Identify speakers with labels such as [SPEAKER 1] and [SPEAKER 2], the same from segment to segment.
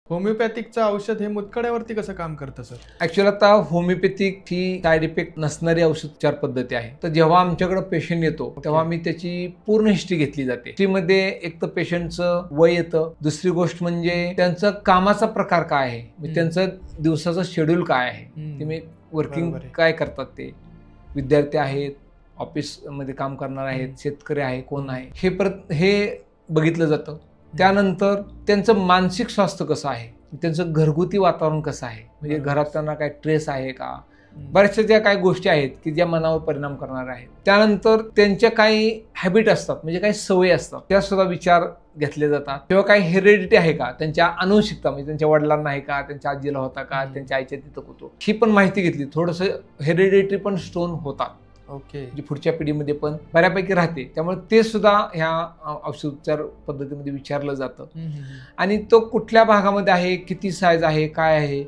[SPEAKER 1] होमिओपॅथिकचं औषध हे मुतखड्यावरती कसं काम करतं सर?
[SPEAKER 2] ऍक्च्युअली आता होमिओपॅथिक ही साईड इफेक्ट नसणारी औषधोपचार पद्धती आहे. तर जेव्हा आमच्याकडे पेशंट येतो तेव्हा मी त्याची पूर्ण हिस्ट्री घेतली जाते. हिस्ट्रीमध्ये एक तर पेशंटचं वय येतं, दुसरी गोष्ट म्हणजे त्यांचा कामाचा प्रकार काय आहे, त्यांचं दिवसाचं शेड्यूल काय आहे, ते वर्किंग काय करतात, ते विद्यार्थी आहेत, ऑफिसमध्ये काम करणार आहेत, शेतकरी आहे, कोण आहे, हे परत हे बघितलं जातं. त्यानंतर त्यांचं मानसिक स्वास्थ्य कसं आहे, त्यांचं घरगुती वातावरण कसं आहे, म्हणजे घरात त्यांना काय ट्रेस आहे का, बऱ्याचशा ज्या काही गोष्टी आहेत की ज्या मनावर परिणाम करणार आहेत. त्यानंतर त्यांच्या काही हॅबिट असतात, म्हणजे काही सवयी असतात, त्या सुद्धा विचार घेतले जातात. तेव्हा काही हेरिडिटी आहे का, त्यांच्या अनुवंशिकता, म्हणजे त्यांच्या वडिलांना आहे का, त्यांच्या आजीला होता का, त्यांच्या आईच्या तिथं होतो, ही पण माहिती घेतली. थोडंसं हेरिडिटी पण स्टोन होतात, जी पुढच्या पिढीमध्ये पण बऱ्यापैकी राहते, त्यामुळे ते सुद्धा ह्या औषधोपचार पद्धतीमध्ये विचारलं जातं. आणि तो कुठल्या भागामध्ये आहे, किती साईज आहे, काय आहे,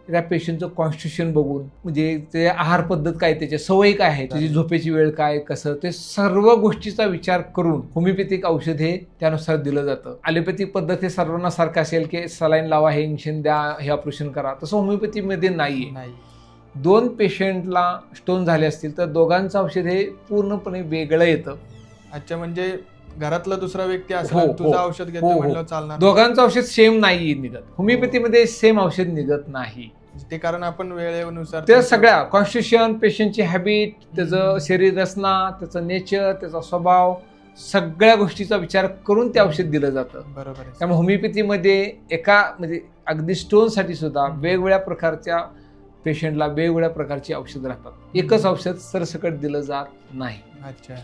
[SPEAKER 2] त्या पेशंटचं कॉन्स्टिट्यूशन बघून, म्हणजे ते आहार पद्धत काय, त्याच्या सवयी काय आहे, त्याची झोपेची वेळ काय, कसं, ते सर्व गोष्टीचा विचार करून होमिओपॅथिक औषध हे त्यानुसार दिलं जातं. ॲलोपॅथिक पद्धत हे सर्वांना सारखं असेल की सलाईन लावा, हे इंजेक्शन द्या, हे ऑपरेशन करा, तसं होमिओपॅथीमध्ये नाहीये. दोन पेशंटला स्टोन झाले असतील तर दोघांचं औषध हे पूर्णपणे वेगळं येतं.
[SPEAKER 1] अच्छा, म्हणजे घरातला दुसरा व्यक्ती असेल, तुझं औषध घेतो म्हणलं चालणार?
[SPEAKER 2] दोघांचं औषध सेम नाही निघत. होमिओपॅथीमध्ये सेम औषध निघत नाही.
[SPEAKER 1] ते कारण आपण वेळेनुसार
[SPEAKER 2] त्या सगळ्या कॉन्स्टिट्यूशन, पेशंटची हॅबिट, त्याचं शरीर रचना, त्याचं नेचर, त्याचा स्वभाव, सगळ्या गोष्टीचा विचार करून ते औषध दिलं जातं.
[SPEAKER 1] बरोबर.
[SPEAKER 2] त्यामुळे होमिओपॅथीमध्ये म्हणजे अगदी स्टोनसाठी सुद्धा वेगवेगळ्या प्रकारच्या पेशंटला वेगवेगळ्या प्रकारची औषधं राहतात. एकच औषध सरसकट दिलं जात नाही.
[SPEAKER 1] अच्छा.